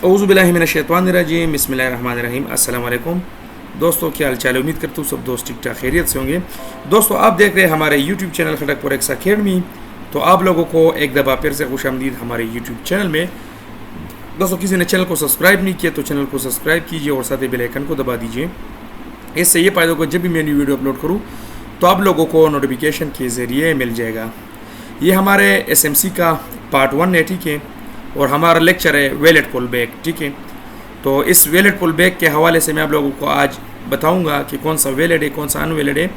औज़ुबिल्लाहिमिनश्शैतानिर्रजीम बिस्मिल्लाहिर्रहमानिर्रहीम। अस्सलाम वालेकुम दोस्तों, क्या हाल चाल है। उम्मीद करता हूँ सब दोस्त ठीक ठाक खैरियत से होंगे। दोस्तों, आप देख रहे हैं हमारे यूट्यूब चैनल खटकपुर एक्स अकेडमी। तो आप लोगों को एक दफ़ा फिर से खुशामदीद हमारे यूट्यूब चैनल में। दोस्तों, किसी ने चैनल को सब्सक्राइब नहीं किया तो चैनल को सब्सक्राइब कीजिए और साथ ही बेल आइकन को दबा दीजिए। इससे ये फ़ायदा होगा जब भी मैं न्यू वीडियो अपलोड करूँ तो आप लोगों को नोटिफिकेशन के ज़रिए मिल जाएगा। ये हमारे SMC का पार्ट 1 है, ठीक है। और हमारा लेक्चर है वैलिड पुल बैक, ठीक है। तो इस वैलिड पुल बैक के हवाले से मैं आप लोगों को आज बताऊंगा कि कौन सा वैलिड है, कौन सा अनवैलिड है।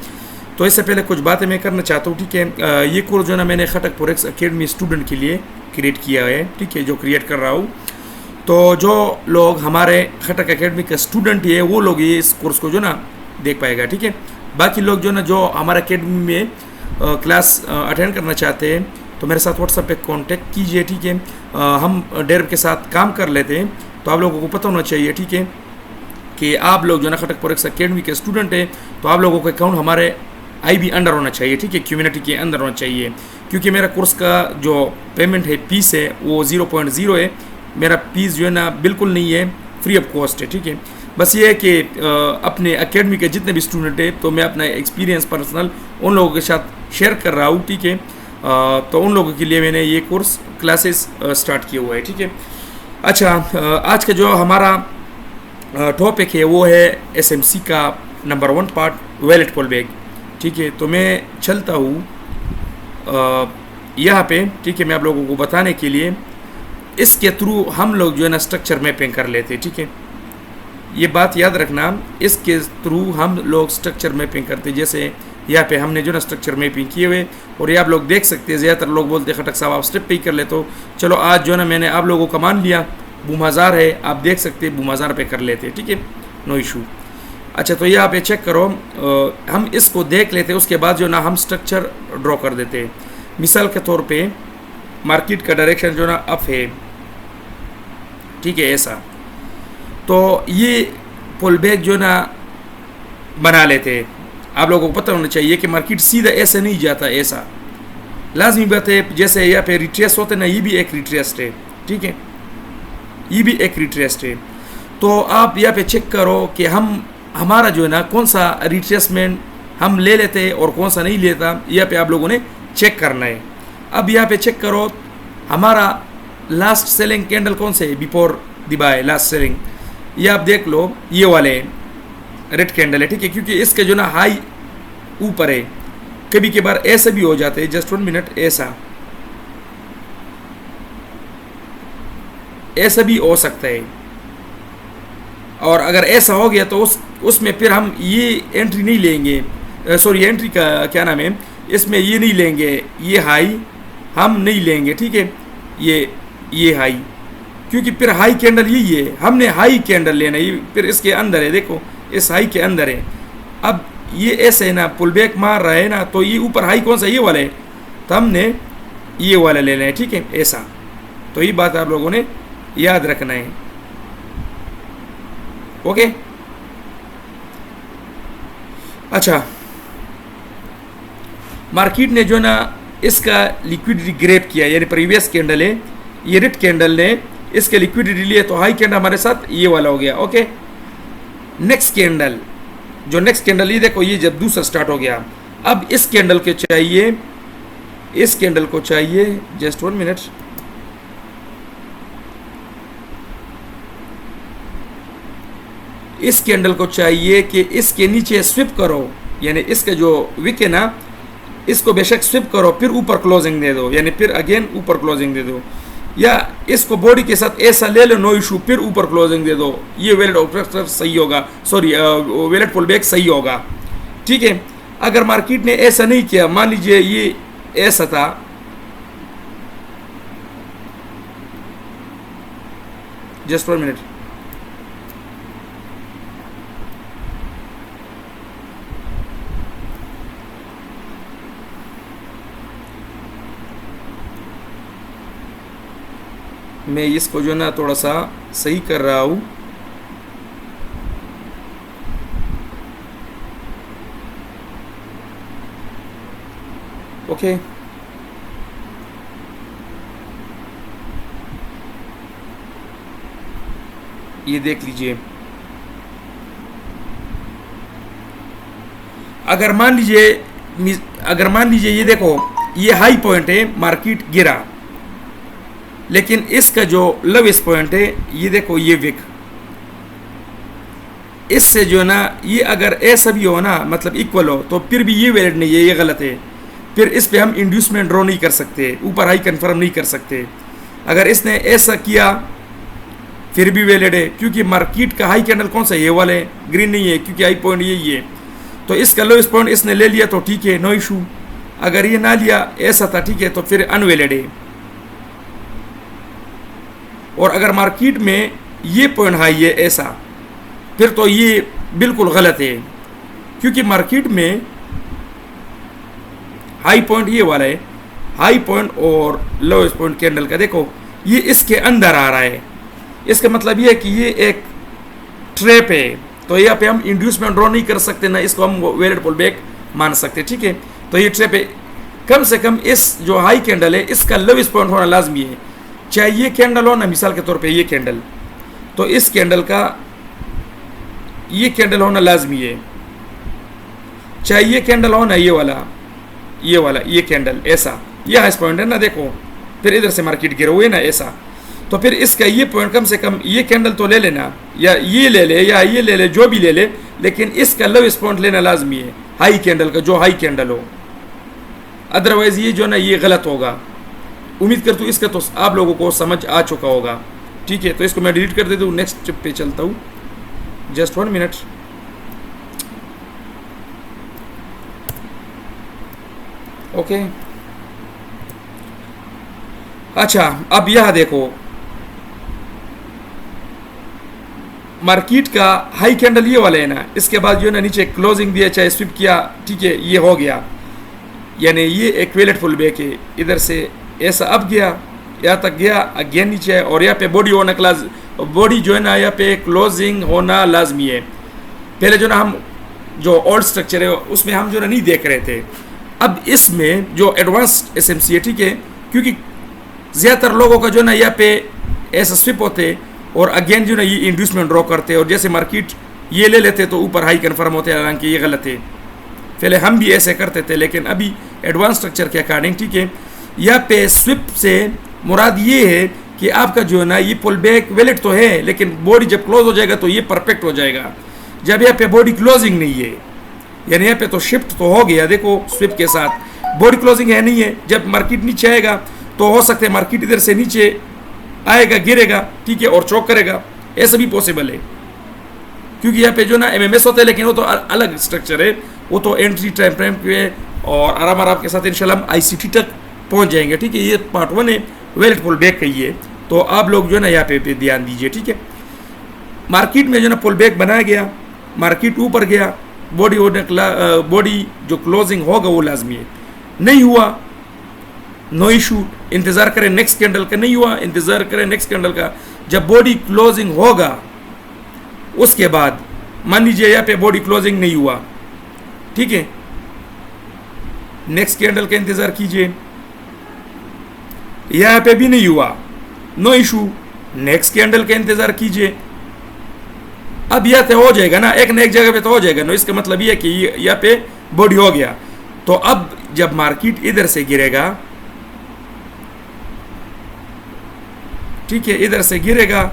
तो इससे पहले कुछ बातें मैं करना चाहता हूँ, ठीक है। ये कोर्स जो ना मैंने खटकपुर एक्स अकेडमी स्टूडेंट के लिए क्रिएट किया है, ठीक है, जो क्रिएट कर रहा हूँ। तो जो लोग हमारे खटक अकेडमी का स्टूडेंट है वो लोग ये इस कोर्स को जो ना देख पाएगा, ठीक है। बाकी लोग जो ना जो हमारे अकेडमी में क्लास अटेंड करना चाहते हैं तो मेरे साथ व्हाट्सएप पे कांटेक्ट कीजिए, ठीक है। हम डेर के साथ काम कर लेते हैं। तो आप लोगों को पता होना चाहिए, ठीक है, कि आप लोग जो ना खटकपुर एक्स अकेडमी के स्टूडेंट हैं तो आप लोगों का अकाउंट हमारे IB अंडर होना चाहिए, ठीक है, कम्युनिटी के अंदर होना चाहिए। क्योंकि मेरा कोर्स का जो पेमेंट है, फीस है, वो 0.0 है। मेरा फीस जो है ना बिल्कुल नहीं है, फ्री ऑफ कॉस्ट है, ठीक है। बस ये है कि अपने अकेडमी के जितने भी स्टूडेंट हैं तो मैं अपना एक्सपीरियंस पर्सनल उन लोगों के साथ शेयर कर रहा हूँ, ठीक है। तो उन लोगों के लिए मैंने ये कोर्स क्लासेस स्टार्ट किया हुआ है, ठीक है। अच्छा, आज का जो हमारा टॉपिक है वो है SMC का number 1 part valid pull back, ठीक है। तो मैं चलता हूँ यहाँ पे, ठीक है। मैं आप लोगों को बताने के लिए इसके थ्रू हम लोग जो है ना स्ट्रक्चर मैपिंग कर लेते हैं, ठीक है। ये बात याद रखना, इसके थ्रू हम लोग स्ट्रक्चर मैपिंग करते हैं। जैसे यहाँ पे हमने जो ना स्ट्रक्चर मैपिंग किए हुए और ये आप लोग देख सकते हैं। ज़्यादातर लोग बोलते हैं खटक साहब आप स्टेप पे ही कर ले। तो चलो आज जो ना मैंने आप लोगों का मान लिया बूमाजार है, आप देख सकते हैं बूमाजार पे कर लेते हैं, ठीक है, नो इशू। अच्छा, तो ये आप ये चेक करो, हम इसको देख लेते हैं। उसके बाद जो ना हम स्ट्रक्चर ड्रॉ कर देते हैं। मिसाल के तौर पर मार्केट का डायरेक्शन जो ना अप है, ठीक है, ऐसा। तो ये पुल बैक जो ना बना लेते हैं। आप लोगों को पता होना चाहिए कि मार्केट सीधा ऐसे नहीं जाता, ऐसा लाजमी बात है। जैसे यहाँ पे रिट्रेस होते ना, ये भी एक रिट्रेस्ट है, ठीक है, ये भी एक रिट्रेस्ट है। तो आप यहाँ पे चेक करो कि हमारा जो है ना कौन सा रिट्रेसमेंट हम ले लेते हैं और कौन सा नहीं लेता। यहाँ पे आप लोगों ने चेक करना है। अब यहाँ पे चेक करो हमारा लास्ट सेलिंग कैंडल कौन से है, before the by last selling. ये आप देख लो, ये वाले रेड कैंडल है, ठीक है। क्योंकि इसके जो ना हाई ऊपर है, कभी के बार ऐसे भी हो जाते हैं। जस्ट 1 मिनट, ऐसा भी हो सकता है। और अगर ऐसा हो गया तो उसमें फिर हम ये एंट्री नहीं लेंगे, सॉरी एंट्री का क्या नाम है, इसमें ये नहीं लेंगे, ये हाई हम नहीं लेंगे, ठीक है, ये हाई। क्योंकि फिर हाई कैंडल यही है, हमने हाई कैंडल लेना है। फिर इसके अंदर है, देखो इस हाई के अंदर है। अब ये ऐसे है ना, पुल बैक मार रहा है ना, तो ये ऊपर हाई कौन सा, ये वाला है, तो हमने ये वाला लेना है, ठीक है, ऐसा। तो ये बात आप लोगों ने याद रखना है, ओके। अच्छा, मार्केट ने जो ना इसका लिक्विडिटी ग्रैब किया, यानी प्रीवियस कैंडल है, ये रेड कैंडल ने इसके लिक्विडिटी लिए, तो हाई कैंडल हमारे साथ ये वाला हो गया, ओके। नेक्स्ट कैंडल, जो नेक्स्ट कैंडल ये देखो, ये जब दूसरा स्टार्ट हो गया। अब इस कैंडल के चाहिए, इस कैंडल को चाहिए, जस्ट 1 मिनट, इस कैंडल को चाहिए कि इसके नीचे स्विप करो, यानी इसके जो विक है ना, इसको बेशक स्विप करो, फिर ऊपर क्लोजिंग दे दो, यानी फिर अगेन ऊपर क्लोजिंग दे दो, या इसको बॉडी के साथ ऐसा ले लो, नो इशू, फिर ऊपर क्लोजिंग दे दो। ये वैलिड ऑपरेटर सही होगा, सॉरी वैलिड पुल बैक सही होगा, ठीक है। अगर मार्केट ने ऐसा नहीं किया, मान लीजिए ये ऐसा था, जस्ट 1 मिनट, मैं इसको जो ना थोड़ा सा सही कर रहा हूँ। ओके, ये देख लीजिए, अगर मान लीजिए ये देखो, ये हाई पॉइंट है, मार्केट गिरा, लेकिन इसका जो लोवेस्ट पॉइंट है ये देखो, ये विक, इससे जो है ना ये अगर ऐसा भी हो ना, मतलब इक्वल हो, तो फिर भी ये वैलिड नहीं है, ये गलत है। फिर इस पे हम इंड्यूसमेंट ड्रॉ नहीं कर सकते, ऊपर हाई कंफर्म नहीं कर सकते। अगर इसने ऐसा किया फिर भी वैलिड है, क्योंकि मार्केट का हाई कैंडल कौन सा है, ये वाला है, ग्रीन नहीं है, क्योंकि हाई पॉइंट यही है। तो इसका लोएस्ट पॉइंट इसने ले लिया तो ठीक है, नो इशू। अगर ये ना लिया, ऐसा था, ठीक है, तो फिर अनवैलिड है। और अगर मार्केट में ये पॉइंट हाई है ऐसा, फिर तो ये बिल्कुल गलत है, क्योंकि मार्केट में हाई पॉइंट ये वाला है, हाई पॉइंट और लोएस्ट पॉइंट कैंडल का देखो, ये इसके अंदर आ रहा है। इसका मतलब ये है कि ये एक ट्रैप है, तो यहाँ पे हम इंड्यूसमेंट ड्रॉ नहीं कर सकते, ना इसको हम वैलिड पुल बैक मान सकते, ठीक है। तो ये ट्रैप है, कम से कम इस जो हाई कैंडल है इसका लोवेस्ट पॉइंट होना लाजमी है, चाहे ये कैंडल हो ना, मिसाल के तौर पे ये कैंडल, तो इस कैंडल का ये कैंडल होना लाजमी है, चाहे ये कैंडल हो ना, ये वाला ये कैंडल ऐसा, ये हाईएस्ट पॉइंट है ना, देखो, फिर इधर से मार्केट गिरे हुए ना ऐसा, तो फिर इसका ये पॉइंट कम से कम ये कैंडल तो ले लेना, या ये ले ले या ये ले ले, जो भी ले ले, लेकिन इसका लोवेस्ट पॉइंट लेना लाजमी है, हाई कैंडल का, जो हाई कैंडल हो। अदरवाइज ये जो ना ये गलत होगा। उम्मीद करता हूँ इसका तो आप लोगों को समझ आ चुका होगा, ठीक है। तो इसको मैं डिलीट कर देता हूँ, नेक्स्ट पे चलता हूँ, जस्ट 1 मिनट। ओके, अच्छा, अब यह देखो, मार्केट का हाई कैंडल ये वाला है ना, इसके बाद जो है ना नीचे क्लोजिंग दिया, चाहे स्विप किया, ठीक है, ये हो गया, यानी ये एक वैलिड पुल बैक है। इधर से ऐसा अब गया, यहाँ तक गया, अगेन नीचे है, और यहाँ पे बॉडी होना क्लास, बॉडी जो है ना यहाँ पे क्लोजिंग होना लाजमी है। पहले जो ना हम जो ओल्ड स्ट्रक्चर है उसमें हम जो ना नहीं देख रहे थे, अब इसमें जो एडवांस्ड एसएमसी है, ठीक है, क्योंकि ज़्यादातर लोगों का जो ना यहाँ पे ऐसा स्विप होते और अगेन जो ना ये इंड्यूसमेंट ड्रॉ करते, और जैसे मार्केट ये ले लेते तो ऊपर हाई कन्फर्म होते, हालांकि ये गलत है। पहले हम भी ऐसे करते थे, लेकिन अभी एडवांस स्ट्रक्चर के अकॉर्डिंग, ठीक है, यहाँ पे स्विप से मुराद ये है कि आपका जो है ना ये पुल बैक वैलिड तो है, लेकिन बॉडी जब क्लोज हो जाएगा तो ये परफेक्ट हो जाएगा। जब यहाँ पे बॉडी क्लोजिंग नहीं है, यानी यहाँ पे तो शिफ्ट तो हो गया, देखो स्विप के साथ बॉडी क्लोजिंग है नहीं है, जब मार्केट नीचे आएगा तो हो सकता है मार्केट इधर से नीचे आएगा, गिरेगा, ठीक है, और चौक करेगा, ऐसा भी पॉसिबल है, क्योंकि यहाँ पे जो ना एमएमएस होता है, लेकिन वो तो अलग स्ट्रक्चर है, वो तो एंट्री टाइम फ्रेम पे, और आराम के साथ इंशाल्लाह हम आईसीटी तक पहुँच जाएंगे, ठीक है। ये पार्ट 1 है, वैलिड पुल बैक का ये, तो आप लोग जो है ना यहाँ पे ध्यान दीजिए, ठीक है। मार्केट में जो ना पुल बैक बनाया गया, मार्केट ऊपर गया, बॉडी जो क्लोजिंग होगा वो लाजमी है, नहीं हुआ नो इशू, इंतज़ार करें नेक्स्ट कैंडल का, नहीं हुआ इंतज़ार करें नेक्स्ट कैंडल का। जब बॉडी क्लोजिंग होगा उसके बाद, मान लीजिए यहाँ पे बॉडी क्लोजिंग नहीं हुआ, ठीक है, नेक्स्ट कैंडल का इंतज़ार कीजिए, यहाँ पे भी नहीं हुआ, नो इशू, नेक्स्ट कैंडल का इंतज़ार कीजिए। अब यह तो हो जाएगा ना, एक जगह पे तो हो जाएगा ना, इसका मतलब ये है कि यहाँ पे बॉडी हो गया। तो अब जब मार्केट इधर से गिरेगा, ठीक है, इधर से गिरेगा,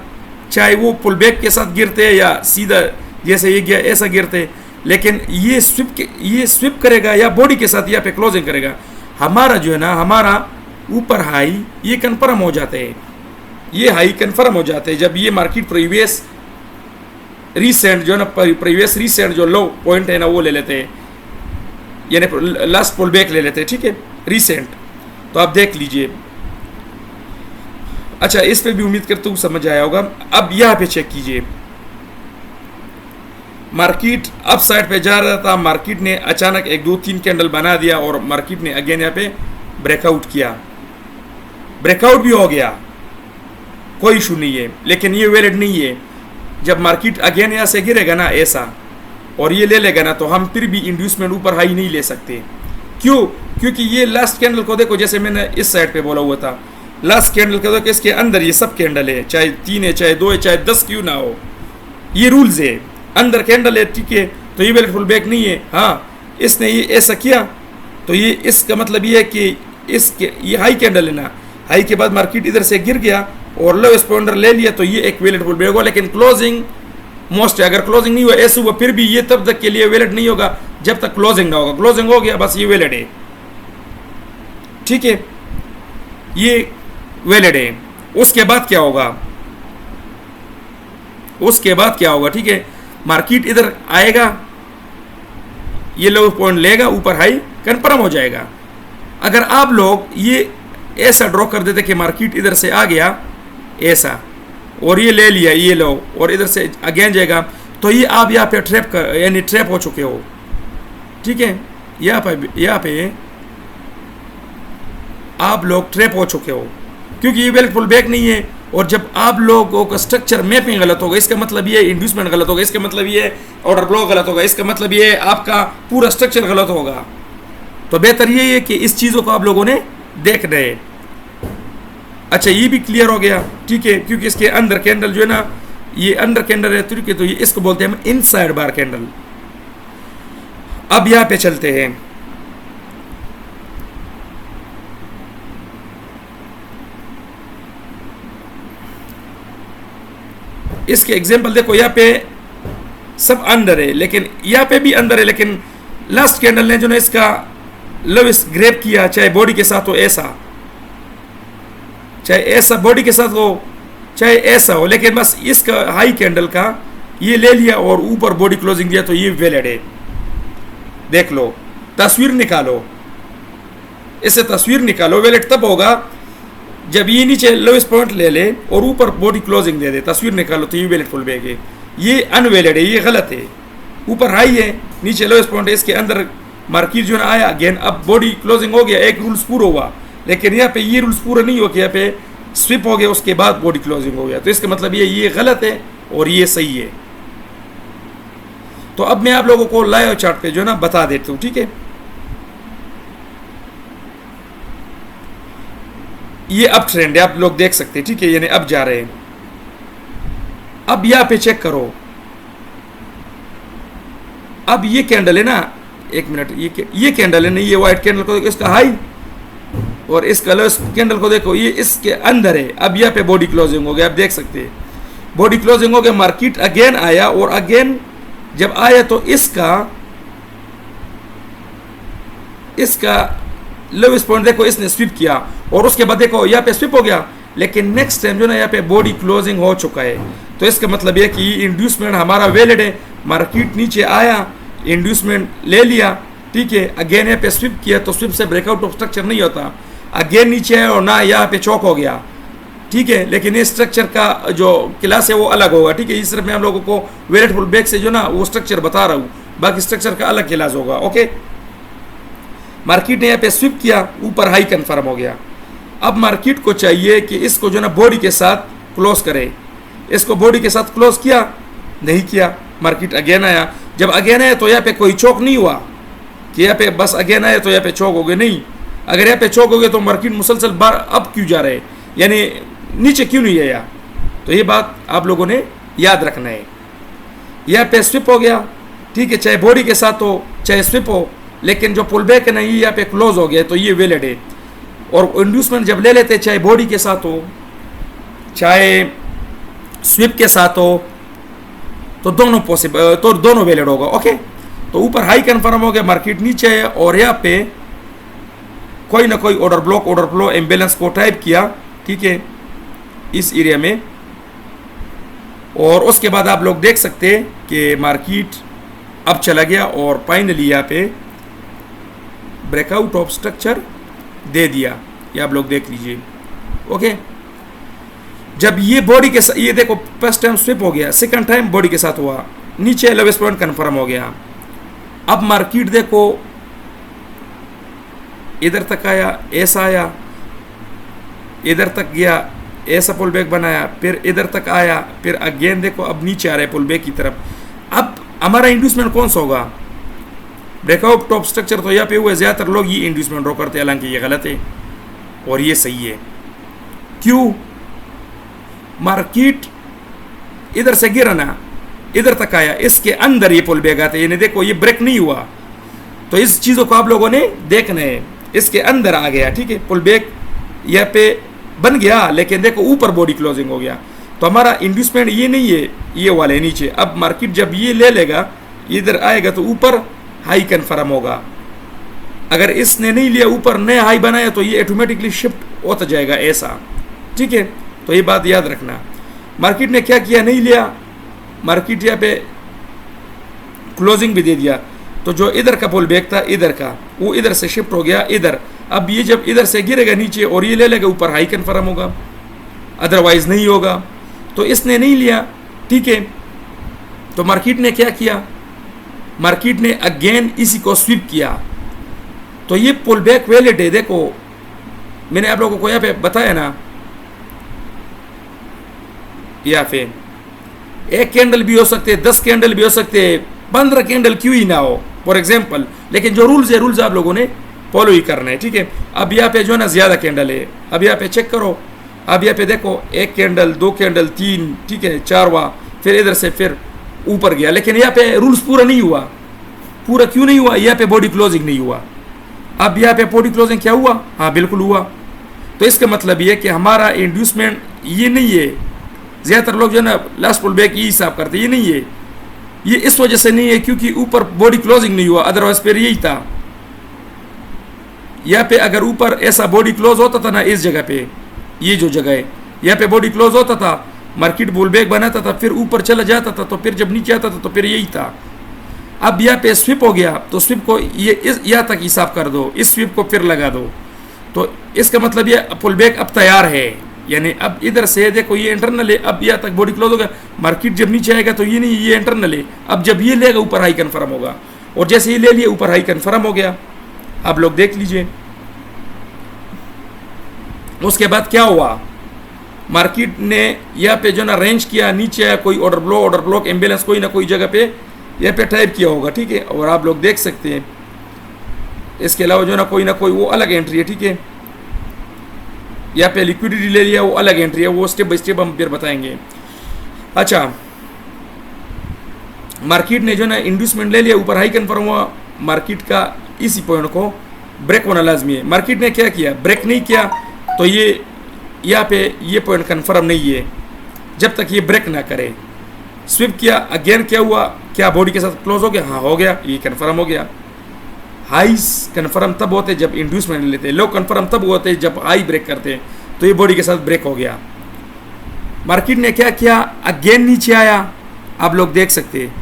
चाहे वो पुल बैक के साथ गिरते या सीधा जैसे ये गया ऐसा गिरते, लेकिन ये स्विप करेगा या बॉडी के साथ यहाँ पे क्लोजिंग करेगा, हमारा जो है ना, हमारा ऊपर हाई ये कन्फर्म हो जाते हैं, ये हाई कन्फर्म हो जाते हैं जब ये मार्केट प्रीवियस रीसेंट जो ना, प्रीवियस रीसेंट जो लो पॉइंट है ना वो ले लेते हैं, यानी लास्ट पुल बैक ले लेते हैं, ठीक है, रीसेंट। तो आप देख लीजिए, अच्छा, इस पे भी उम्मीद करता हूँ समझ आया होगा। अब यहाँ पे चेक कीजिए, मार्केट अप साइड पे जा रहा था, मार्केट ने अचानक 1-2-3 कैंडल बना दिया और मार्केट ने अगेन यहाँ पे ब्रेकआउट किया, ब्रेकआउट भी हो गया, कोई इशू नहीं है, लेकिन ये वैलिड नहीं है। जब मार्केट अगेन यहाँ से गिरेगा ना ऐसा और ये ले लेगा ना, तो हम फिर भी इंड्यूसमेंट ऊपर हाई नहीं ले सकते। क्यों? क्योंकि ये लास्ट कैंडल को देखो, जैसे मैंने इस साइड पे बोला हुआ था, लास्ट कैंडल का तो इसके अंदर ये सब कैंडल है, चाहे 3 है, चाहे 2 है, चाहे 10 क्यों ना हो, ये रूल्स है, अंदर कैंडल है, ठीक है, तो ये वैलिड पुल बैक नहीं है। हाँ, इसने ये ऐसा किया तो ये इसका मतलब ये है कि इसके ये हाई कैंडल है ना, हाई के बाद मार्केट इधर से गिर गया और लोएस्ट पॉइंट ले लिया, तो ये एक वैलिड पुल बैक होगा। लेकिन क्लोजिंग मोस्ट है, अगर क्लोजिंग नहीं हुआ ऐसे हुआ फिर भी ये तब तक के लिए वैलिड नहीं होगा जब तक क्लोजिंग ना होगा। क्लोजिंग हो गया बस ये वैलिड है, ठीक है, ये वैलिड है। उसके बाद क्या होगा, उसके बाद क्या होगा, ठीक है, मार्केट इधर आएगा, ये लो पॉइंट लेगा, ऊपर हाई कन्फर्म हो जाएगा। अगर आप लोग ये ऐसा ड्रॉ कर देते कि मार्केट इधर से आ गया ऐसा और ये ले लिया, ये लो, और इधर से अगेन जाएगा, तो ये आप यहाँ पे ट्रैप कर यानी ट्रैप हो चुके हो, ठीक है, यहाँ पे आप लोग ट्रैप हो चुके हो क्योंकि ये वैलिड पुल बैक नहीं है। और जब आप लोगों का स्ट्रक्चर मैपिंग गलत होगा, इसका मतलब ये इंड्यूसमेंट गलत होगा, इसका मतलब ये ऑर्डर ब्लॉक गलत होगा, इसका मतलब ये आपका पूरा स्ट्रक्चर गलत होगा। तो बेहतर ये है कि इस चीज़ों को आप लोगों ने देख रहे। अच्छा, ये भी क्लियर हो गया, ठीक है, क्योंकि इसके अंदर कैंडल जो है ना, ये अंडर कैंडल है, ठीक है, तो ये इसको बोलते हैं हम इनसाइड बार कैंडल। अब यहाँ पे चलते हैं, इसके एग्जांपल देखो, यहाँ पे सब अंदर है, लेकिन यहाँ पे भी अंदर है, लेकिन लास्ट कैंडल ने जो ना इसका लोएस्ट ग्रैब किया, चाहे बॉडी के साथ हो ऐसा, चाहे ऐसा बॉडी के साथ हो, चाहे ऐसा हो, लेकिन बस इसका हाई कैंडल का ये ले लिया और ऊपर बॉडी क्लोजिंग दिया, तो ये वैलिड है। देख लो, तस्वीर निकालो, इससे तस्वीर निकालो, वैलिड तब होगा जब ये नीचे लोएस्ट पॉइंट ले ले और ऊपर बॉडी क्लोजिंग दे दे, तस्वीर निकालो तो ये वैलिड पुल बैक है। ये अनवैलिड है, ये गलत है, ऊपर हाई है, नीचे लोएस्ट पॉइंट है, इसके अंदर मार्केट जो ना आया अगेन, अब बॉडी क्लोजिंग हो गया, एक रूल्स पूरा हुआ, लेकिन यहाँ पे ये रूल्स पूरा नहीं हुआ कि यहाँ पे स्विप हो गया उसके बाद बॉडी क्लोजिंग हो गया, तो इसका मतलब ये गलत है और ये सही है। तो अब मैं आप लोगों को लाइव चार्ट पे जो ना बता देता हूँ, ठीक है, ये अप ट्रेंड है, आप लोग देख सकते हैं, ठीक है, यानी अब जा रहे हैं। अब यहाँ पे चेक करो, अब ये कैंडल है ना, एक मिनट, ये कैंडल है ना, ये व्हाइट कैंडल को इसका हाई और इस कलर कैंडल को देखो, ये इसके अंदर है। अब यहाँ पे बॉडी क्लोजिंग हो गया, आप देख सकते हैं बॉडी क्लोजिंग हो गया, मार्केट अगेन आया और अगेन जब आया तो इसका लोएस्ट पॉइंट देखो इसने स्विप किया और उसके बाद देखो यहाँ पे स्विप हो गया, लेकिन नेक्स्ट टाइम जो ना यहाँ पे बॉडी क्लोजिंग हो चुका है, तो इसका मतलब ये कि इंड्यूसमेंट हमारा वैलिड है। मार्केट नीचे आया, इंड्यूसमेंट ले लिया, ठीक है, अगेन यहाँ पे स्विप किया, तो स्विप से ब्रेकआउट ऑफ स्ट्रक्चर नहीं होता, अगेन नीचे आया और ना यहाँ पे चौक हो गया, ठीक है, लेकिन ये स्ट्रक्चर का जो क्लास है वो अलग होगा, ठीक है, इस तरफ मैं आप लोगों को वैलिड पुल बैक से जो ना वो स्ट्रक्चर बता रहा हूँ, बाकी स्ट्रक्चर का अलग क्लास होगा। ओके, मार्केट ने यहाँ पे स्विप किया, ऊपर हाई कंफर्म हो गया। अब मार्केट को चाहिए कि इसको जो ना बॉडी के साथ क्लोज करे, इसको बॉडी के साथ क्लोज किया, नहीं किया, मार्केट अगेन आया, जब अगेन आया तो यहाँ पे कोई चौक नहीं हुआ कि यहाँ पे बस अगेन आया तो यहाँ पे चौक हो गए, नहीं, अगर यहाँ पे चौक हो गए तो मार्केट मुसलसल बार अब क्यों जा रहे, यानी नीचे क्यों नहीं आया, तो ये बात आप लोगों ने याद रखना है। यहाँ पे स्विप हो गया, ठीक है, चाहे बॉडी के साथ हो चाहे स्विप हो, लेकिन जो पुल बैक है ना ये यहाँ पे क्लोज हो गया, तो ये वैलिड है। और इंड्यूसमेंट जब ले लेते चाहे बॉडी के साथ हो चाहे स्विप के साथ हो, तो दोनों पॉसिबल, तो दोनों वैलिड होगा। ओके, तो ऊपर हाई कंफर्म हो गया, मार्केट नीचे है और यहाँ पे कोई ना कोई order block, order flow, imbalance को टाइप किया, ठीक है, इस एरिया में, और उसके बाद आप लोग देख सकते हैं कि मार्केट अब चला गया और फाइनली यहाँ पे ब्रेकआउट ऑफ स्ट्रक्चर दे दिया, ये आप लोग देख लीजिए। ओके, जब ये बॉडी के साथ, ये देखो फर्स्ट टाइम स्विप हो गया, सेकंड टाइम बॉडी के साथ हुआ, नीचे लोवेस्ट पॉइंट कंफर्म हो गया। अब मार्केट देखो इधर तक आया, ऐसा आया, इधर तक गया, ऐसा पुल बैक बनाया, फिर इधर तक आया, फिर अगेन देखो अब नीचे आ रहा है पुल बैक की तरफ। अब हमारा इंड्यूसमेंट कौन सा होगा, ब्रेकआउट टॉप स्ट्रक्चर तो यहाँ पे हुआ, ज़्यादातर लोग ये इंड्यूसमेंट ड्रॉ करते हैं, हालांकि ये गलत है और ये सही है। क्यों? मार्केट इधर से गिरा ना, इधर तक आया, इसके अंदर ये पुल बैक आता है, यानी देखो ये ब्रेक नहीं हुआ। तो इस चीज़ों को आप लोगों ने देखना है, इसके अंदर आ गया, ठीक है, पुल बैक यहाँ पे बन गया, लेकिन देखो ऊपर बॉडी क्लोजिंग हो गया। तो हमारा इंड्यूसमेंट ये नहीं है, ये वाला है नीचे। अब मार्केट जब ये ले लेगा, इधर आएगा तो ऊपर हाई कन्फर्म होगा। अगर इसने नहीं लिया, ऊपर नया हाई बनाया, तो ये ऑटोमेटिकली शिफ्ट होता जाएगा ऐसा, ठीक है। तो ये बात याद रखना। मार्केट ने क्या किया, नहीं लिया, मार्केट यहाँ पे क्लोजिंग भी दे दिया, तो जो इधर का पुल बैक था, इधर का, वो इधर से शिफ्ट हो गया इधर। अब ये जब इधर से गिरेगा नीचे और ये ले लेगा ऊपर, हाई कन्फर्म होगा, अदरवाइज नहीं होगा। तो इसने नहीं लिया, ठीक है। तो मार्केट ने क्या किया, मार्केट ने अगेन इसी को स्वीप किया। तो ये पुल बैक वैलिड है। देखो मैंने आप लोगों को यहाँ पे बताया ना, यहाँ पे एक कैंडल भी हो सकते हैं, 10 कैंडल भी हो सकते हैं, 15 कैंडल क्यों ही ना हो फॉर एग्जाम्पल, लेकिन जो रूल्स है, रूल्स आप लोगों ने फॉलो ही करना है, ठीक है। अब यहाँ पे जो है ना ज़्यादा कैंडल है, अब यहाँ पे चेक करो, अब यहाँ पे देखो 1 कैंडल, 2 कैंडल, 3, ठीक है, 4वां, फिर इधर से फिर ऊपर गया, लेकिन यहाँ पे रूल्स पूरा नहीं हुआ। पूरा क्यों नहीं हुआ? यहाँ पे बॉडी क्लोजिंग नहीं हुआ। अब यहाँ पे बॉडी क्लोजिंग क्या हुआ? हाँ बिल्कुल हुआ। तो इसका मतलब ये कि हमारा इंड्यूसमेंट ये नहीं है। ज़्यादातर लोग जो है ना लास्ट पुल बैक ये हिसाब करते, ये नहीं है। ये इस वजह से नहीं है क्योंकि ऊपर बॉडी क्लोजिंग नहीं हुआ, अदरवाइज फिर यही था। यहाँ पे अगर ऊपर ऐसा बॉडी क्लोज होता था ना, इस जगह पे, ये जो जगह है, यहाँ पे बॉडी क्लोज होता था, मार्केट पुल बैक बनाता था, फिर ऊपर चला जाता था, तो फिर जब नीचे आता था तो फिर यही था। अब यहाँ पे स्विप हो गया, तो स्विप को ये यहाँ तक हिसाब कर दो, इस स्विप को फिर लगा दो। तो इसका मतलब ये पुल बैक अब तैयार है, यानी अब इधर से देखो ये इंटरनल है, अब यहाँ तक बॉडी क्लोज होगा, मार्केट जब नीचे आएगा तो ये नहीं, ये इंटरनल है। अब जब ये लेगा ऊपर हाई कन्फर्म होगा, और जैसे ये ले लिए ऊपर हाई कन्फर्म हो गया। आप लोग देख लीजिए उसके बाद क्या हुआ। मार्केट ने यहाँ पे जो ना रेंज किया, नीचे आया, कोई ऑर्डर ब्लॉक इम्बेलेंस कोई ना कोई जगह पे यहाँ पे टाइप किया होगा, ठीक है, और आप लोग देख सकते हैं। इसके अलावा जो ना कोई वो अलग एंट्री है, ठीक है। यहाँ पे लिक्विडिटी ले लिया, वो अलग एंट्री है, वो स्टेप बाय स्टेप हम फिर बताएंगे। अच्छा, मार्केट ने जो ना इंड्यूसमेंट ले लिया, ऊपर हाई कन्फर्म हुआ, मार्केट का इसी पॉइंट को ब्रेक होना लाजमी है। मार्केट ने क्या किया, ब्रेक नहीं किया, तो ये यहाँ पे ये पॉइंट कन्फर्म नहीं है जब तक ये ब्रेक ना करे। स्विप किया, अगेन क्या हुआ, क्या बॉडी के साथ क्लोज हो गया? हाँ हो गया, ये कन्फर्म हो गया। हाईस कन्फर्म तब होते जब इंड्यूसमेंट लेते हैं, लो कन्फर्म तब होते जब हाई ब्रेक करते हैं, तो ये बॉडी के साथ ब्रेक हो गया। मार्केट ने क्या किया, अगेन नीचे आया, आप लोग देख सकते हैं,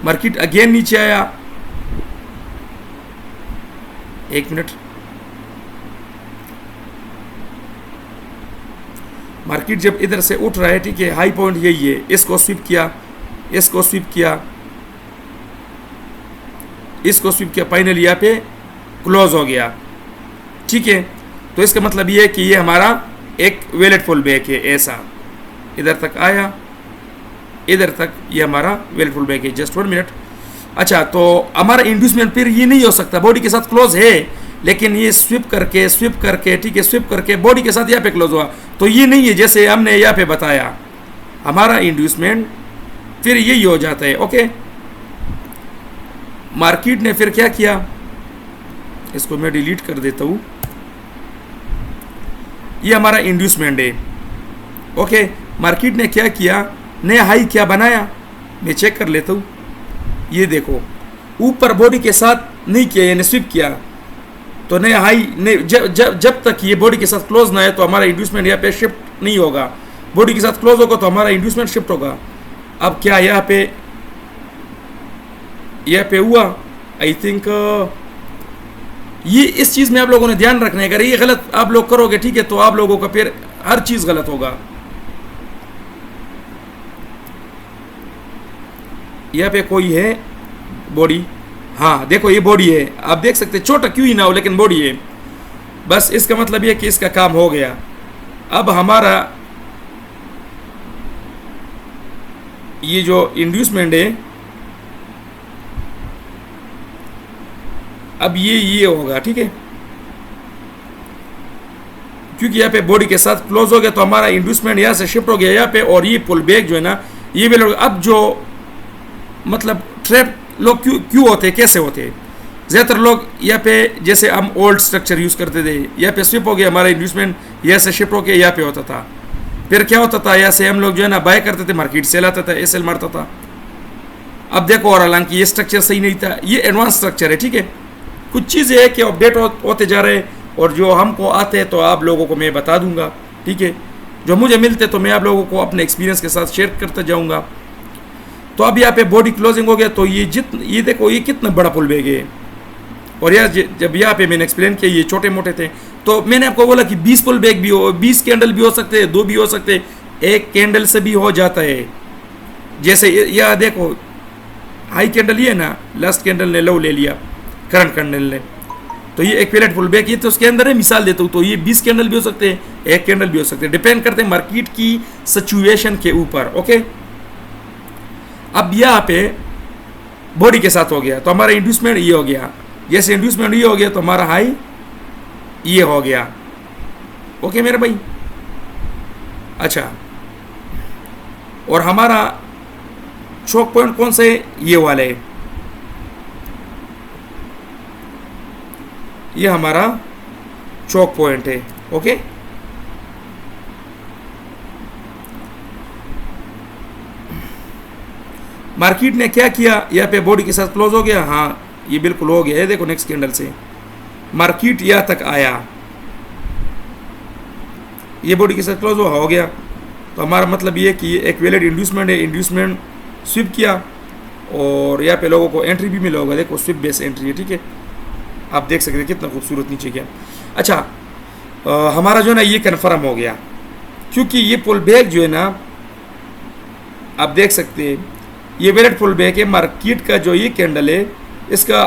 मार्केट अगेन नीचे आया। एक मिनट, मार्केट जब इधर से उठ रहा है, ठीक है, हाई पॉइंट यही है, इसको स्वीप किया, इसको स्वीप किया, इसको स्वीप किया, फाइनली यहाँ पे क्लोज हो गया, ठीक है। तो इसका मतलब ये है कि ये हमारा एक वैलिड पुल बैक है। ऐसा इधर तक आया, इधर तक ये हमारा वैलिड पुल बैक है। Just 1 minute. अच्छा, तो हमारा इंड्यूसमेंट फिर ये नहीं हो सकता, बॉडी के साथ क्लोज है, लेकिन ये स्विप करके ठीक है, स्विप करके बॉडी के साथ यहाँ पे क्लोज हुआ, तो ये नहीं है जैसे हमने यहाँ पे बताया। हमारा इंड्यूसमेंट फिर यही हो जाता है। ओके, मार्केट ने फिर क्या किया, इसको मैं डिलीट कर देता हूँ। ये हमारा इंड्यूसमेंट है। ओके, मार्केट ने क्या किया, नया हाई क्या बनाया, मैं चेक कर लेता हूँ। ये देखो, ऊपर बॉडी के साथ नहीं किया, यानी स्विप किया, तो नया हाई नहीं, जब तक ये बॉडी के साथ क्लोज ना है तो हमारा इंड्यूसमेंट यहाँ पे शिफ्ट नहीं होगा। बॉडी के साथ क्लोज होगा तो हमारा इंड्यूसमेंट शिफ्ट होगा। अब क्या यहाँ पे हुआ, आई थिंक ये इस चीज़ में आप लोगों ने ध्यान रखना है। अगर ये गलत आप लोग करोगे, ठीक है, तो आप लोगों का फिर हर चीज़ गलत होगा। यहाँ पे कोई है बॉडी, हाँ देखो ये बॉडी है, आप देख सकते हैं, छोटा क्यों ही ना हो लेकिन बॉडी है। बस इसका मतलब ये कि इसका काम हो गया। अब हमारा ये जो इंड्यूसमेंट है, अब ये होगा, ठीक है, क्योंकि यहाँ पे बॉडी के साथ क्लोज हो गया तो हमारा इंड्यूसमेंट यहाँ से शिफ्ट हो गया यहाँ पे, और ये पुल बैक जो है ना ये भी लोग अब जो मतलब ट्रैप लोग क्यों होते हैं, कैसे होते हैं, ज़्यादातर लोग यहाँ पे जैसे हम ओल्ड स्ट्रक्चर यूज़ करते थे, यहाँ पे स्विप हो गया हमारा इंड्यूसमेंट, यहाँ से शिफ्ट हो गया यहाँ पे होता था, फिर क्या होता था यहाँ से हम लोग जो है ना बाय करते थे, मार्केट सेल आता था, एसएल मारता था। अब देखो, और हालांकि ये स्ट्रक्चर सही नहीं था, ये एडवांस स्ट्रक्चर है, ठीक है। कुछ चीज़ें है कि अपडेट होते जा रहे हैं, और जो हमको आते हैं तो आप लोगों को मैं बता दूंगा, ठीक है। जो मुझे मिलते तो मैं आप लोगों को अपने एक्सपीरियंस के साथ शेयर करता जाऊंगा। तो अब यहाँ पे बॉडी क्लोजिंग हो गया, तो ये देखो ये कितना बड़ा पुल बैग है, और यार जब यहाँ पे मैंने एक्सप्लेन किया ये छोटे मोटे थे, तो मैंने आपको बोला कि 20 पुल बैग भी हो, 20 कैंडल भी हो सकते हैं, 2 भी हो सकते हैं, 1 कैंडल से भी हो जाता है। जैसे यह देखो हाई कैंडल ये ना, लास्ट कैंडल ने लो ले लिया, करंट कैंडल ने, तो ये एक पैलेट पुल बैक, ये तो उसके अंदर है, मिसाल देता हूँ, तो ये 20 कैंडल भी हो सकते हैं, 1 कैंडल भी हो सकते हैं, डिपेंड करते हैं मार्केट की सिचुएशन के ऊपर, ओके। अब यहाँ पे बॉडी के साथ हो गया तो हमारा इंड्यूसमेंट ये हो गया, जैसे इंड्यूसमेंट ये हो गया तो हमारा हाई ये हो गया, ओके मेरे भाई। अच्छा, और हमारा चोक पॉइंट कौन से, ये वाले, ये हमारा चोक पॉइंट है, ओके। मार्केट ने क्या किया, यहाँ पे बॉडी के साथ क्लोज हो गया, हाँ ये बिल्कुल हो गया है, देखो नेक्स्ट कैंडल से मार्केट यहाँ तक आया, ये बॉडी के साथ क्लोज हो गया, तो हमारा मतलब ये कि ये एक वैलिड इंड्यूसमेंट है, इंड्यूसमेंट स्विप किया, और यहाँ पे लोगों को एंट्री भी मिला होगा, देखो स्विप बेस एंट्री है, ठीक है। आप देख सकते हैं कितना खूबसूरत नीचे गया। अच्छा, हमारा जो है ना ये कन्फर्म हो गया, क्योंकि ये पुल बैक जो है ना आप देख सकते हैं ये वैलिड पुल बैक है। मार्केट का जो ये कैंडल है इसका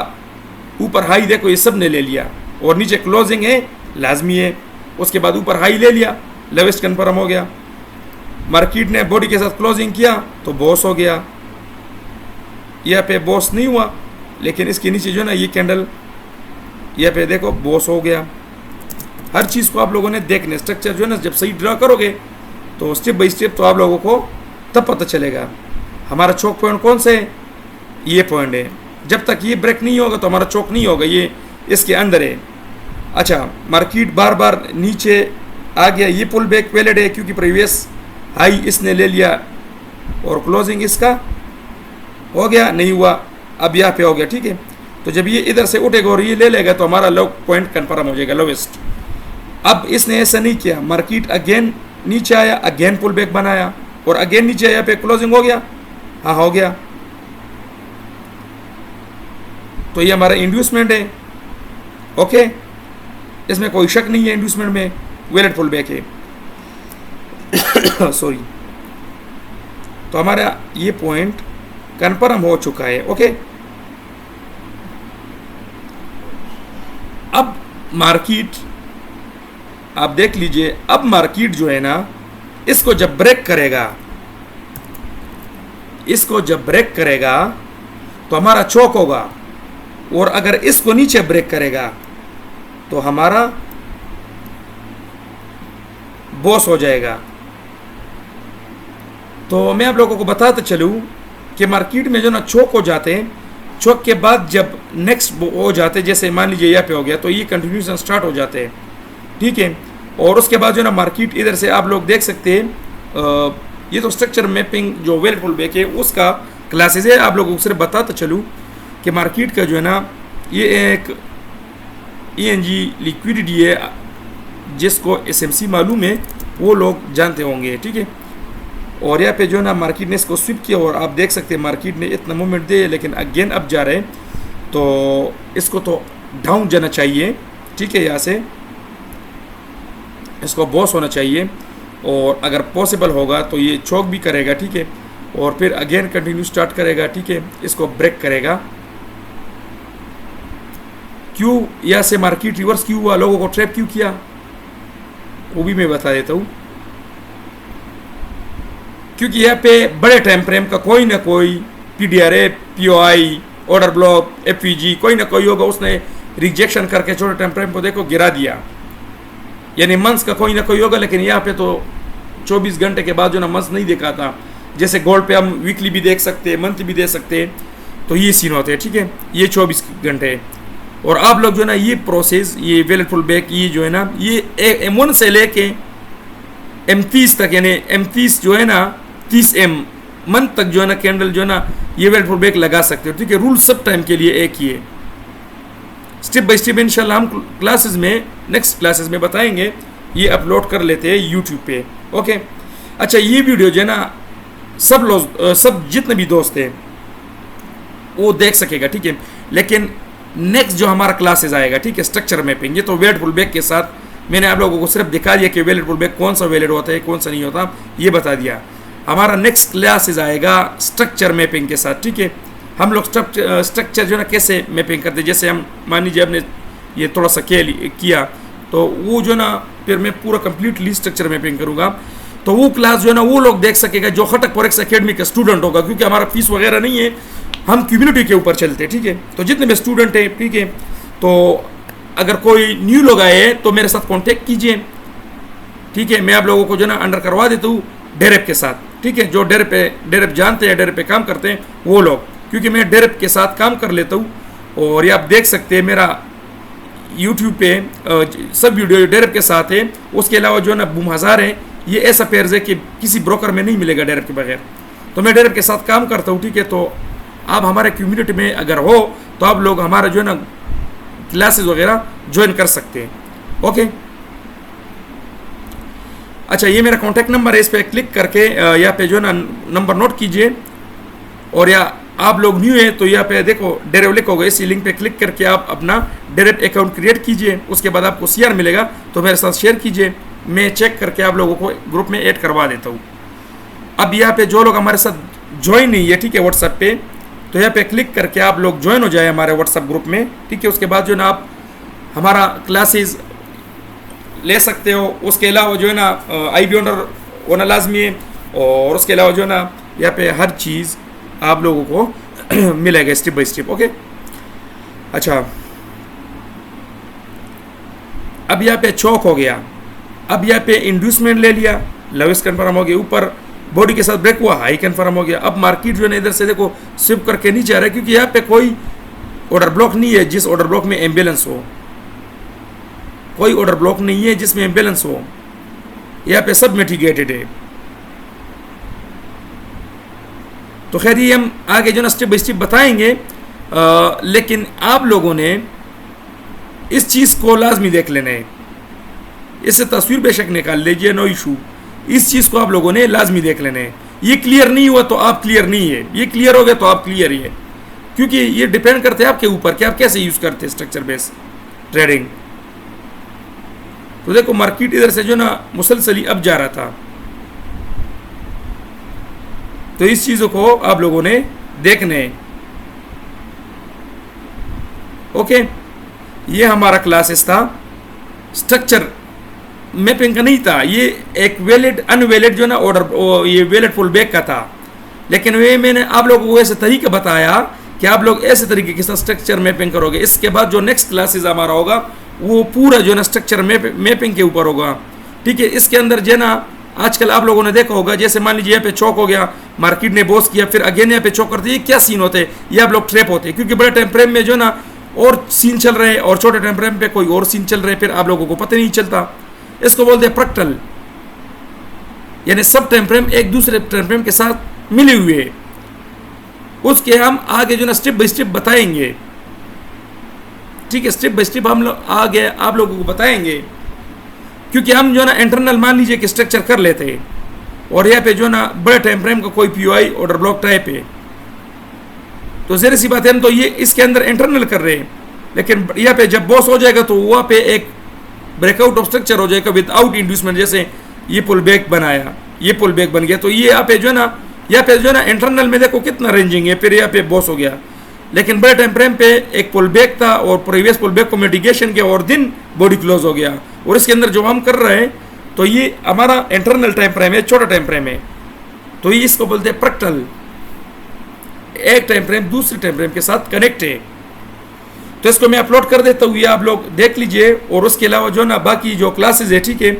ऊपर हाई देखो ये सब ने ले लिया, और नीचे क्लोजिंग है लाजमी है, उसके बाद ऊपर हाई ले लिया, लोवेस्ट कन्फर्म हो गया। मार्केट ने बॉडी के साथ क्लोजिंग किया तो बॉस हो गया, यहाँ पे बॉस नहीं हुआ, लेकिन इसके नीचे जो है ना ये कैंडल यहाँ पे देखो बॉस हो गया। हर चीज़ को आप लोगों ने देखने, स्ट्रक्चर जो है ना जब सही ड्रा करोगे तो स्टेप बाई स्टेप तो आप लोगों को तब पता चलेगा। हमारा चोक पॉइंट कौन से है, ये पॉइंट है, जब तक ये ब्रेक नहीं होगा तो हमारा चोक नहीं होगा, ये इसके अंदर है। अच्छा, मार्केट बार बार नीचे आ गया, ये पुल बैक वैलिड है क्योंकि प्रीवियस हाई इसने ले लिया, और क्लोजिंग इसका हो गया, नहीं हुआ, अब यहाँ पे हो गया, ठीक है। तो जब ये इधर से उठेगा और ये ले लेगा तो हमारा लो पॉइंट कन्फर्म हो जाएगा, लोवेस्ट। अब इसने ऐसा नहीं किया, मार्केट अगेन नीचे आया, अगेन पुल बैक बनाया, और अगेन नीचे आया, पे क्लोजिंग हो गया, हाँ हो गया। तो ये हमारा इंड्यूसमेंट है, ओके, इसमें कोई शक नहीं है, इंड्यूसमेंट में वैलिड पुल बैक है। सॉरी, तो हमारा ये पॉइंट कन्फर्म हो चुका है, ओके। अब मार्केट आप देख लीजिए, अब मार्केट जो है ना इसको जब ब्रेक करेगा, इसको जब ब्रेक करेगा तो हमारा चोक होगा, और अगर इसको नीचे ब्रेक करेगा तो हमारा बॉस हो जाएगा। तो मैं आप लोगों को बताते चलूं कि मार्केट में जो ना चोक हो जाते हैं, चोक के बाद जब नेक्स्ट हो जाते हैं, जैसे मान लीजिए यहाँ पे हो गया तो ये कंटिन्यूशन स्टार्ट हो जाते हैं, ठीक है। और उसके बाद जो ना मार्केट इधर से आप लोग देख सकते हैं, ये तो स्ट्रक्चर मैपिंग जो वैलिड पुल बैक है उसका क्लासेस है, आप लोगों को सिर्फ बताते चलूँ कि मार्केट का जो है ना ये एक ENG लिक्विडिटी है, जिसको SMC मालूम है वो लोग जानते होंगे, ठीक है। और यहाँ पे जो है ना मार्केट ने इसको स्विप किया, और आप देख सकते हैं मार्केट ने इतना मूवमेंट दे, लेकिन अगेन अब जा रहे हैं, तो इसको तो डाउन जाना चाहिए, ठीक है, यहाँ से इसको बॉस होना चाहिए, और अगर पॉसिबल होगा तो ये चोक भी करेगा, ठीक है, और फिर अगेन कंटिन्यू स्टार्ट करेगा, ठीक है, इसको ब्रेक करेगा। क्यों यहाँ से मार्केट रिवर्स क्यों हुआ, लोगों को ट्रैप क्यों किया, वो भी मैं बता देता हूँ। क्योंकि यहाँ पे बड़े टाइम फ्रेम का कोई ना कोई PDRA, POI, order block, FVG कोई ना कोई होगा, उसने रिजेक्शन करके छोटे टाइम फ्रेम को देखो गिरा दिया, यानी मंथ्स का कोई ना कोई होगा, लेकिन यहाँ पे तो 24 घंटे के बाद जो ना मंथ्स नहीं दिखाता। जैसे गोल्ड पे हम वीकली भी देख सकते हैं, मंथली भी देख सकते हैं, तो ये सीन होते हैं, ठीक है। ये 24 घंटे है। और आप लोग जो है ना ये प्रोसेस, ये वैलिड फुल बैक, ये जो है ना ये M1 से लेके M30 तक, यानी M30 जो है ना 30M मंथ तक जो है ना कैंडल जो है ना ये वैलिड फुल बैक लगा सकते हो, ठीक है। रूल सब टाइम के लिए एक ही है। स्टेप बाय स्टेप इंशाल्लाह हम क्लासेस में, नेक्स्ट क्लासेस में बताएंगे। ये अपलोड कर लेते हैं यूट्यूब पे, ओके। अच्छा, ये वीडियो जो है ना सब लोग, सब जितने भी दोस्त हैं वो देख सकेगा, ठीक है। लेकिन नेक्स्ट जो हमारा क्लासेस आएगा, ठीक है, स्ट्रक्चर मैपिंग, ये तो वैलिड फुल बैक के साथ मैंने आप लोगों को सिर्फ दिखा दिया कि वैलिड फुल बैक कौन सा वैलिड होता है, कौन सा नहीं होता, ये बता दिया। हमारा नेक्स्ट क्लासेस आएगा स्ट्रक्चर मैपिंग के साथ, ठीक है। हम लोग स्ट्रक्चर जो है ना कैसे मैपिंग करते हैं, जैसे हम मान लीजिए हमने ये थोड़ा सा किया, तो वो जो ना फिर मैं पूरा कंप्लीटली स्ट्रक्चर मैपिंग करूँगा। तो वो क्लास जो है ना वो लोग देख सकेगा जो खटक फॉरेक्स एकेडमी का स्टूडेंट होगा, क्योंकि हमारा फीस वगैरह नहीं है, हम कम्युनिटी के ऊपर चलते हैं, ठीक है। तो जितने भी स्टूडेंट हैं, ठीक है, तो अगर कोई न्यू लोग आए तो मेरे साथ कांटेक्ट कीजिए, ठीक है। मैं आप लोगों को जो ना अंडर करवा देता हूँ डेरेप के साथ, ठीक है। जो डेरेप जानते हैं, डेरेप पे काम करते हैं वो लोग, क्योंकि मैं डेरेप के साथ काम कर लेता हूँ। और ये आप देख सकते हैं मेरा यूट्यूब पे सब वीडियो डेरेप के साथ है। उसके अलावा जो है ना बूम हज़ार है, ये ऐसा पेयर्स है कि किसी ब्रोकर में नहीं मिलेगा डेरेप के बगैर। तो मैं डेरेप के साथ काम करता हूँ, ठीक है। तो आप हमारे कम्युनिटी में अगर हो तो आप लोग हमारा जो है ना क्लासेस वगैरह ज्वाइन कर सकते हैं, ओके। अच्छा, ये मेरा कॉन्टैक्ट नंबर है, इस पर क्लिक करके यहाँ पे जो है ना नंबर नोट कीजिए। और या आप लोग न्यू है तो यहाँ पे देखो डेरेप लिंक होगा, इसी लिंक पे क्लिक करके आप अपना डेरेप अकाउंट क्रिएट कीजिए। उसके बाद आपको CR मिलेगा, तो मेरे साथ शेयर कीजिए, मैं चेक करके आप लोगों को ग्रुप में ऐड करवा देता हूँ। अब यहाँ पे जो लोग हमारे साथ ज्वाइन नहीं है, ठीक है, व्हाट्सएप पे, तो यहाँ पे क्लिक करके आप लोग ज्वाइन हो जाए हमारे व्हाट्सएप ग्रुप में, ठीक है। उसके बाद जो है ना आप हमारा क्लासेस ले सकते हो। उसके अलावा जो है ना IB ऑनर होना लाजमी है। और उसके अलावा जो है ना यहाँ पे हर चीज़ आप लोगों को मिलेगा स्टेप बाय स्टेप, ओके। अच्छा, अब यहाँ पे चौक हो गया, अब यहाँ पे इंड्यूसमेंट ले लिया, लोवेस्ट कन्फर्म हो गया, ऊपर बॉडी के साथ ब्रेक हुआ, हाई कन्फर्म हो गया। अब मार्केट जो है इधर से देखो स्विप करके नीचे आ रहा है, क्योंकि यहाँ पे कोई ऑर्डर ब्लॉक नहीं है जिस ऑर्डर ब्लॉक में इम्बैलेंस हो, कोई ऑर्डर ब्लॉक नहीं है जिसमें इम्बैलेंस हो, यहाँ पे सब मिटिगेटेड है। तो खैर ये हम आगे जो ना स्टेप बाय स्टेप बताएंगे, लेकिन आप लोगों ने इस चीज़ को लाजमी देख लेना है। इससे तस्वीर बेशक निकाल लीजिए, नो इशू। इस चीज़ को आप लोगों ने लाजमी देख लेना है। ये क्लियर नहीं हुआ तो आप क्लियर नहीं है, ये क्लियर हो गया तो आप क्लियर ही है, क्योंकि ये डिपेंड करते हैं आपके ऊपर कि आप कैसे यूज़ करते हैं स्ट्रक्चर बेस ट्रेडिंग। तो देखो मार्केट इधर से जो ना मुसलसली अब जा रहा था, तो इस चीज़ों को आप लोगों ने देखने हैं, ओके। ये हमारा क्लासेस था, स्ट्रक्चर मैपिंग का नहीं था, ये एक वैलिड अनवैलिड जो ना ऑर्डर, ये वैलिड फुल बैक का था। लेकिन वे मैंने आप लोगों को ऐसे तरीका बताया कि आप लोग ऐसे तरीके के साथ स्ट्रक्चर मैपिंग करोगे। इसके बाद जो नेक्स्ट क्लासेस हमारा होगा वो पूरा जो है ना स्ट्रक्चर मैपिंग के ऊपर होगा, ठीक है। इसके अंदर जो है ना आजकल आप लोगों ने देखा होगा, जैसे मान लीजिए यहाँ पे चौक हो गया, मार्केट ने बॉस किया, फिर अगेन यहाँ पे चौक करते हैं, ये क्या सीन होते हैं, ये आप लोग ट्रैप होते हैं, क्योंकि बड़े टाइम फ्रेम में जो ना और सीन चल रहे हैं और छोटे टाइम फ्रेम पे कोई और सीन चल रहे हैं, फिर आप लोगों को पता नहीं चलता। इसको बोलते हैं फ्रैक्टल, यानी सब टाइम फ्रेम एक दूसरे टाइम फ्रेम के साथ मिले हुए हैं। उसके हम आगे जो ना स्टेप बाय स्टेप बताएंगे, ठीक है। स्टेप बाय स्टेप हम लोग आगे आप लोगों को बताएंगे, क्योंकि हम जो ना इंटरनल मान लीजिए कि स्ट्रक्चर कर लेते हैं, और यहाँ पे जो ना बड़े टाइम फ्रेम का कोई POI ऑर्डर ब्लॉक टाइप है, तो ज़रा सी बात है हम तो ये इसके अंदर इंटरनल कर रहे हैं। लेकिन यहाँ पे जब बॉस हो जाएगा तो वहाँ पे एक ब्रेकआउट ऑफ स्ट्रक्चर हो जाएगा विदाउट इंड्यूसमेंट। जैसे ये पुल बैक बनाया, ये पुल बैक बन गया, तो ये यहाँ पे जो है ना, यहाँ पे जो है ना इंटरनल में देखो कितना रेंजिंग है, फिर यहाँ पे बॉस हो गया। लेकिन बड़े टाइम फ्रेम पे एक पुल बैक था और प्रीवियस पुल बैक को मिटिगेशन किया और दिन बॉडी क्लोज हो गया। और इसके अंदर जो हम कर रहे हैं तो ये हमारा इंटरनल टाइम फ्रेम है, छोटा टाइम फ्रेम है, तो ये इसको बोलते हैं फ्रैक्टल। एक टाइम फ्रेम दूसरे टाइम फ्रेम के साथ कनेक्ट है। तो इसको मैं अपलोड कर देता हूँ, ये आप लोग देख लीजिए। और उसके अलावा जो ना बाकी जो क्लासेज है, ठीक है,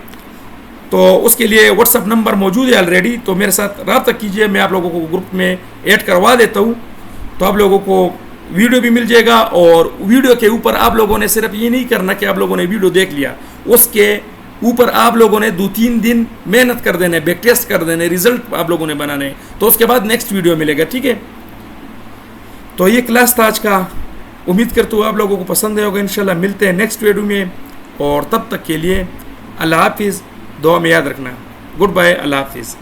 तो उसके लिए व्हाट्सअप नंबर मौजूद है ऑलरेडी, तो मेरे साथ रब्ता कीजिए, मैं आप लोगों को ग्रुप में ऐड करवा देता हूँ। तो आप लोगों को वीडियो भी मिल जाएगा, और वीडियो के ऊपर आप लोगों ने सिर्फ ये नहीं करना कि आप लोगों ने वीडियो देख लिया, उसके ऊपर आप लोगों ने 2-3 दिन मेहनत कर देने, बैक टेस्ट कर देने, रिजल्ट आप लोगों ने बनाने, तो उसके बाद नेक्स्ट वीडियो मिलेगा, ठीक है। तो ये क्लास था आज का, उम्मीद करता हूँ आप लोगों को पसंद आया होगा। इंशाल्लाह मिलते हैं नेक्स्ट वीडियो में, और तब तक के लिए अल्लाह हाफिज़, दुआ में याद रखना। गुड बाय, अल्लाह हाफिज़।